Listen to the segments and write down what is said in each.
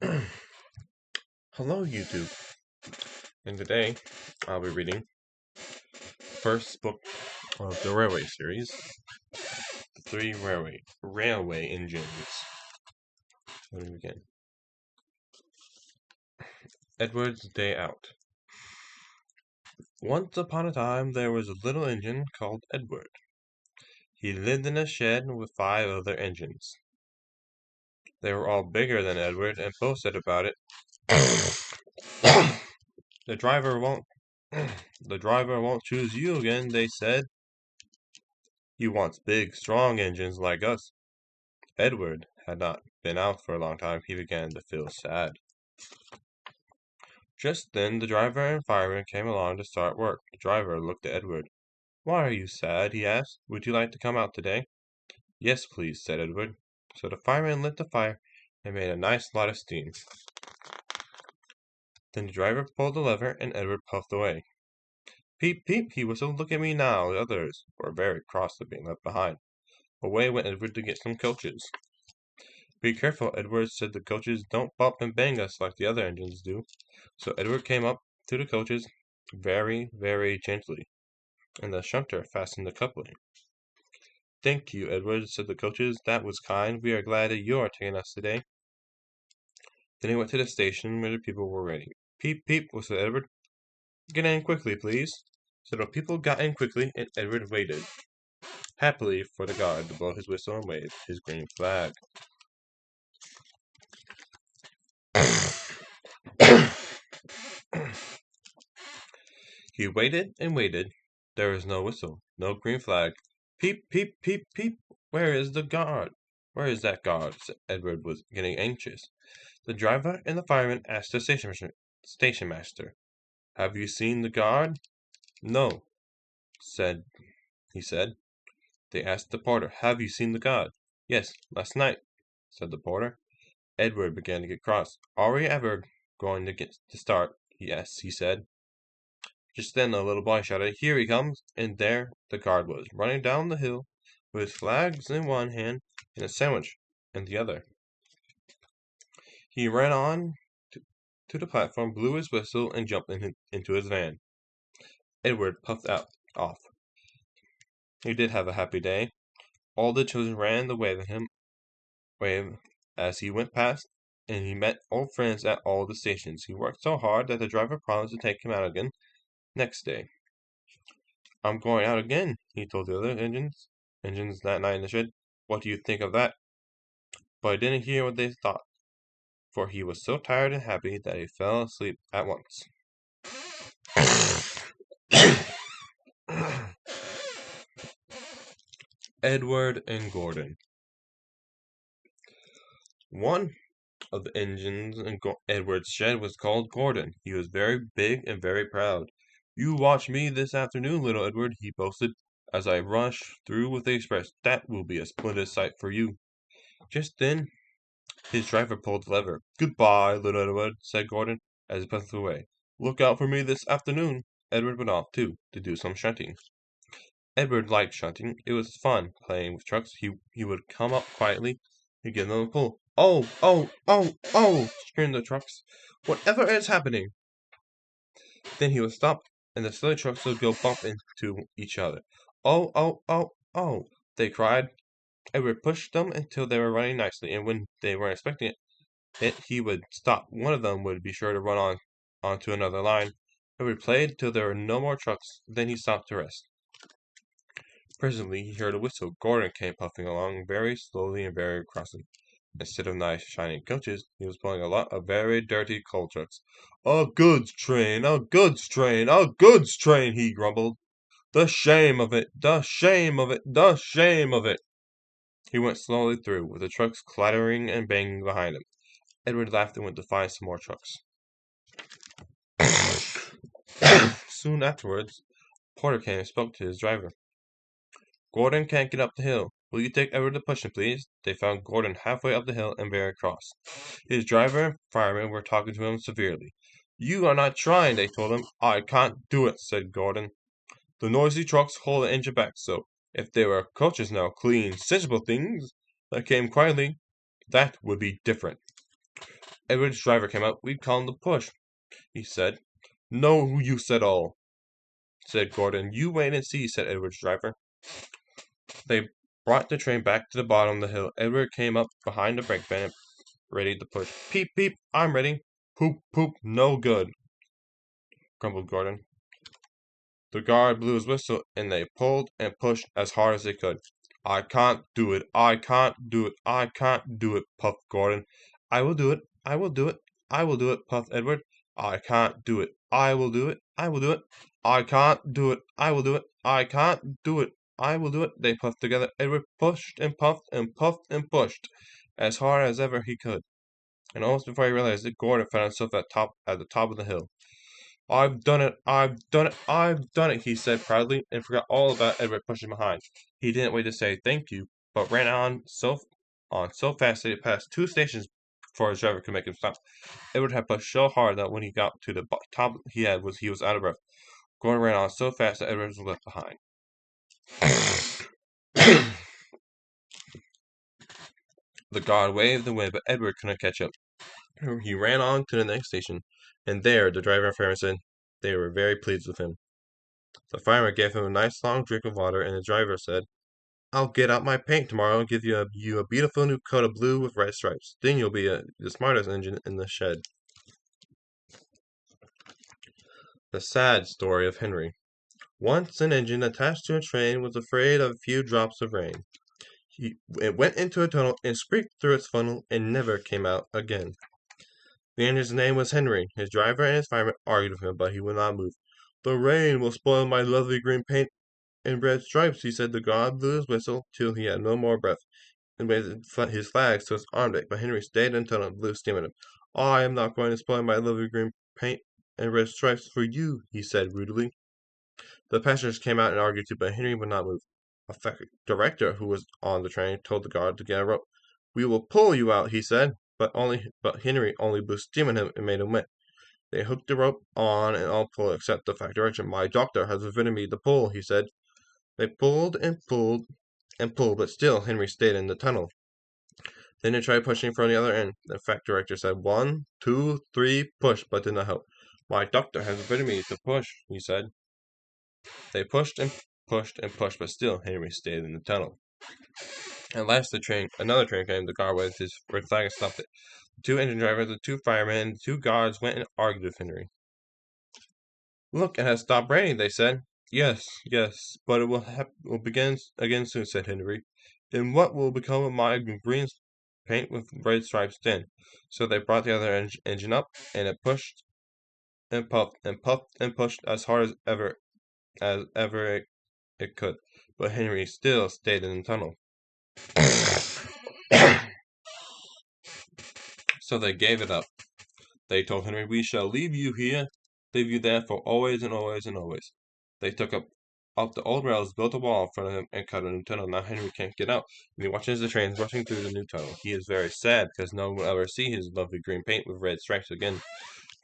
Hello, YouTube, and today I'll be reading first book of the Railway series, The Three Railway Engines. Let me begin. Edward's Day Out. Once upon a time there was a little engine called Edward. He lived in a shed with 5 other engines. They were all bigger than Edward and boasted about it. The driver won't the driver won't choose you again, they said. He wants big, strong engines like us. Edward had not been out for a long time. He began to feel sad. Just then the driver and fireman came along to start work. The driver looked at Edward. "Why are you sad?" he asked. "Would you like to come out today?" "Yes, please," said Edward. So the fireman lit the fire and made a nice lot of steam. Then the driver pulled the lever and Edward puffed away. "Peep, peep," he whistled. "Look at me now." The others were very cross at being left behind. Away went Edward to get some coaches. "Be careful, Edward," said the coaches. "Don't bump and bang us like the other engines do." So Edward came up to the coaches very, very gently, and the shunter fastened the coupling. "Thank you, Edward," said the coaches. "That was kind. We are glad that you are taking us today." Then he went to the station where the people were waiting. "Peep, peep," whistled Edward. "Get in quickly, please." So the people got in quickly, and Edward waited happily for the guard to blow his whistle and wave his green flag. He waited and waited. There was no whistle, no green flag. "Peep, peep, peep, peep. Where is the guard? Where is that guard?" Edward was getting anxious. The driver and the fireman asked the station master, "Have you seen the guard?" "No," he said. They asked the porter, "Have you seen the guard?" "Yes, last night," said the porter. Edward began to get cross. "Are we ever going to get to start?" he said. Just then a little boy shouted, "Here he comes!" And there the guard was, running down the hill with flags in one hand and a sandwich in the other. He ran on to the platform, blew his whistle, and jumped into his van. Edward puffed off. He did have a happy day. All the children ran to wave as he went past, and he met old friends at all the stations. He worked so hard that the driver promised to take him out again next day. "I'm going out again," he told the other engines that night in the shed. "What do you think of that?" But he didn't hear what they thought, for he was so tired and happy that he fell asleep at once. Edward and Gordon. One of the engines in Edward's shed was called Gordon. He was very big and very proud. "You watch me this afternoon, little Edward," he boasted, "as I rush through with the express. That will be a splendid sight for you." Just then his driver pulled the lever. "Goodbye, little Edward," said Gordon, as he puffed away. "Look out for me this afternoon." Edward went off, too, to do some shunting. Edward liked shunting. It was fun playing with trucks. He would come up quietly and give them a pull. "Oh, oh, oh, oh!" screamed the trucks. "Whatever is happening?" Then he would stop, and the silly trucks would go bump into each other. "Oh, oh, oh, oh!" they cried. Edward pushed them until they were running nicely, and when they weren't expecting it, he would stop. One of them would be sure to run onto another line. Edward played till there were no more trucks. Then he stopped to rest. Presently he heard a whistle. Gordon came puffing along very slowly and very crossly. Instead of nice shining coaches, he was pulling a lot of very dirty coal trucks. "A goods train, a goods train, a goods train," he grumbled. "The shame of it, the shame of it, the shame of it!" He went slowly through, with the trucks clattering and banging behind him. Edward laughed and went to find some more trucks. Soon afterwards, Porter came and spoke to his driver. "Gordon can't get up the hill. Will you take Edward to push him, please?" They found Gordon halfway up the hill and very cross. His driver and fireman were talking to him severely. "You are not trying," they told him. "I can't do it," said Gordon. "The noisy trucks hold the engine back so. If there were coaches now, clean, sensible things, that came quietly, that would be different." Edward's driver came out. "We'd call him the push," he said. "No use at all," said Gordon. "You wait and see," said Edward's driver. They brought the train back to the bottom of the hill. Edward came up behind the brake van, ready to push. "Peep, peep, I'm ready." "Poop, poop, no good," grumbled Gordon. The guard blew his whistle, and they pulled and pushed as hard as they could. "I can't do it, I can't do it, I can't do it," puffed Gordon. "I will do it, I will do it, I will do it," puffed Edward. "I can't do it, I will do it, I will do it, I can't do it, I will do it, I can't do it, I will do it," they puffed together. Edward pushed and puffed and puffed and pushed as hard as ever he could, and almost before he realized it, Gordon found himself at the top of the hill. "I've done it, I've done it, I've done it," he said proudly, and forgot all about Edward pushing behind. He didn't wait to say thank you, but ran on so fast that he passed 2 stations before his driver could make him stop. Edward had pushed so hard that when he got to the top he was out of breath. Gordon ran on so fast that Edward was left behind. The guard waved the way, but Edward couldn't catch up. He ran on to the next station, and there the driver and fireman said they were very pleased with him. The fireman gave him a nice long drink of water, and the driver said, "I'll get out my paint tomorrow and give you a beautiful new coat of blue with red stripes. Then you'll be the smartest engine in the shed." The sad story of Henry. Once an engine attached to a train was afraid of a few drops of rain. It went into a tunnel and squeaked through its funnel and never came out again. The engine's name was Henry. His driver and his fireman argued with him, but he would not move. "The rain will spoil my lovely green paint and red stripes," he said. The guard blew his whistle till he had no more breath, and waved his flags to his arm deck, but Henry stayed until it blew steam at him. "I am not going to spoil my lovely green paint and red stripes for you," he said rudely. The passengers came out and argued too, but Henry would not move. A factory director who was on the train told the guard to get a rope. "We will pull you out," he said, but Henry only blew steam at him and made him wet. They hooked the rope on and all pulled except the factory director. "My doctor has forbidden me to pull," he said. They pulled and pulled and pulled, but still Henry stayed in the tunnel. Then they tried pushing from the other end. The factory director said, "1, 2, 3, push," but did not help. "My doctor has forbidden me to push," he said. They pushed and pushed and pushed, but still Henry stayed in the tunnel. At last another train came. The guard waved his red flag and stopped it. The 2 engine drivers, the 2 firemen, and the 2 guards went and argued with Henry. "Look, it has stopped raining," they said. Yes, but it will begin again soon," said Henry. "Then what will become of my green paint with red stripes then?" So they brought the other engine up, and it pushed and puffed and puffed and pushed as hard as ever it could, but Henry still stayed in the tunnel. So they gave it up. They told Henry, "We shall leave you there for always and always and always." They took up the old rails, built a wall in front of him, and cut a new tunnel. Now Henry can't get out, and he watches the trains rushing through the new tunnel. He is very sad because no one will ever see his lovely green paint with red stripes again.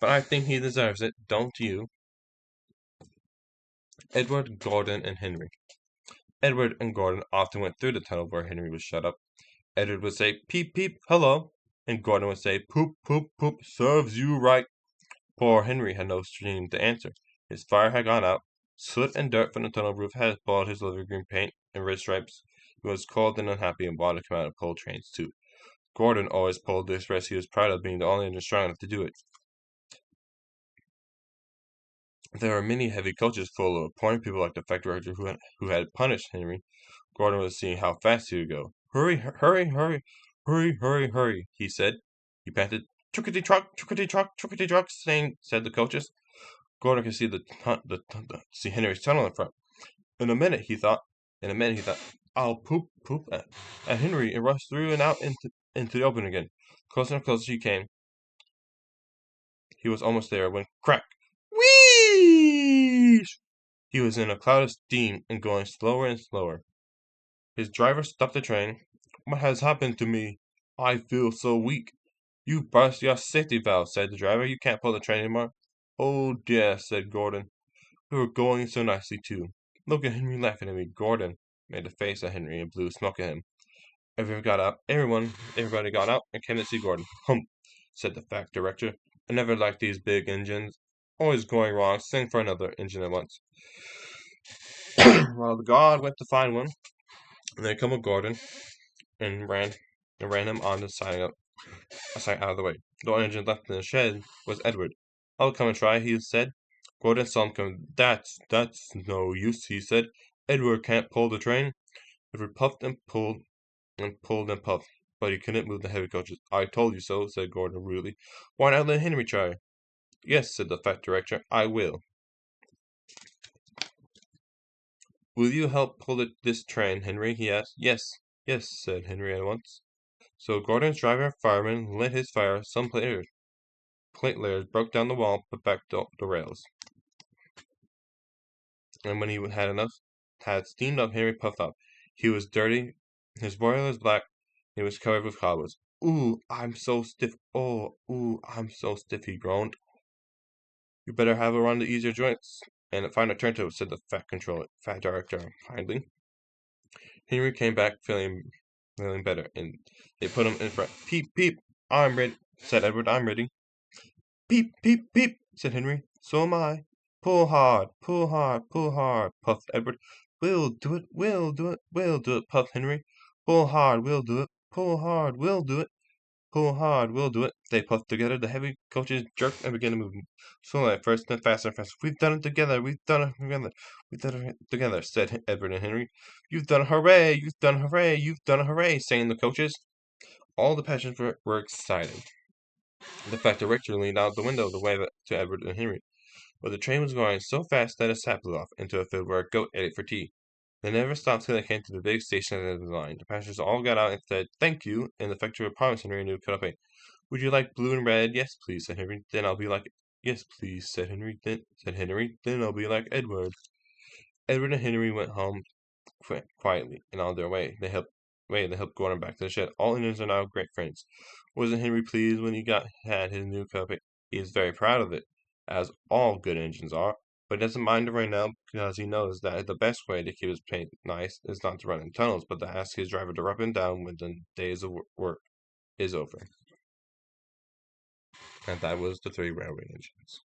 But I think he deserves it, don't you? Edward, Gordon, and Henry. Edward and Gordon often went through the tunnel where Henry was shut up. Edward would say, "Peep, peep, hello," and Gordon would say, "Poop, poop, poop, serves you right." Poor Henry had no stream to answer. His fire had gone out. Soot and dirt from the tunnel roof had spoiled his lovely green paint and red stripes. He was cold and unhappy and wanted to come out and pull trains too. Gordon always pulled the express. He was proud of being the only engine strong enough to do it. There were many heavy coaches full of poor people like the factory director who had punished Henry. Gordon was seeing how fast he would go. "Hurry, hurry, hurry, hurry, hurry, hurry," he said. He panted. "Truckety truck, truckety truck, truckety truck," said the coaches. Gordon could see Henry's tunnel in front. In a minute, he thought, "I'll poop at Henry," and rushed through and out into the open again. Closer and closer he came. He was almost there when crack! Whee! He was in a cloud of steam and going slower and slower. His driver stopped the train. "What has happened to me? I feel so weak." "You burst your safety valve," said the driver. "You can't pull the train anymore." "Oh dear," said Gordon. "We were going so nicely too. Look at Henry laughing at me." Gordon made a face at Henry and blew smoke at him. Everybody got out and came to see Gordon. "Humph! said the fact director. I never liked these big engines. Always going wrong, sing for another engine at once. Well, the guard went to find one, and then come with Gordon and ran him on the side out of the way. The only engine left in the shed was Edward. I'll come and try, he said. Gordon saw him come. That's no use, he said. Edward can't pull the train. Edward puffed and pulled and pulled and puffed, but he couldn't move the heavy coaches. I told you so, said Gordon rudely. Why not let Henry try? Yes, said the fat director, I will. Will you help pull this train, Henry? He asked. Yes, said Henry at once. So Gordon's driver fireman lit his fire. Some plate layers broke down the wall, put back the rails. And when he had steamed up, Henry puffed up. He was dirty, his boiler was black, he was covered with cobwebs. Ooh, I'm so stiff. Oh, ooh, I'm so stiff, he groaned. You better have a run to ease your joints, and find a turn to it, said the fat director kindly. Henry came back feeling better, and they put him in front. Peep, peep, I'm ready, said Edward, I'm ready. Peep, peep, peep, said Henry. So am I. Pull hard, pull hard, pull hard, puffed Edward. We'll do it, we'll do it, we'll do it, puffed Henry. Pull hard, we'll do it, pull hard, we'll do it, pull hard, we'll do it. They puffed together, the heavy coaches jerked and began to move. Slowly at first, then faster and faster. We've done it together, we've done it together, we've done it together, said Edward and Henry. You've done hooray, you've done hooray, you've done hooray, sang the coaches. All the passengers were excited. The fat director leaned out the window to wave to Edward and Henry. But the train was going so fast that its sap blew off into a field where a goat ate it for tea. They never stopped till they came to the big station at the end of the line. The passengers all got out and said, "Thank you," and the factory promised Henry a new cut up. Would you like blue and red? Yes, please, said Henry. Then I'll be like, yes, please, said Henry. Then I'll be like Edward. Edward and Henry went home quietly, and on their way, they helped Gordon back to the shed. All Indians are now great friends. Wasn't Henry pleased when he had his new cup? He is very proud of it, as all good engines are, but he doesn't mind it right now because he knows that the best way to keep his paint nice is not to run in tunnels, but to ask his driver to rub him down when the days of work is over. And that was the three railway engines.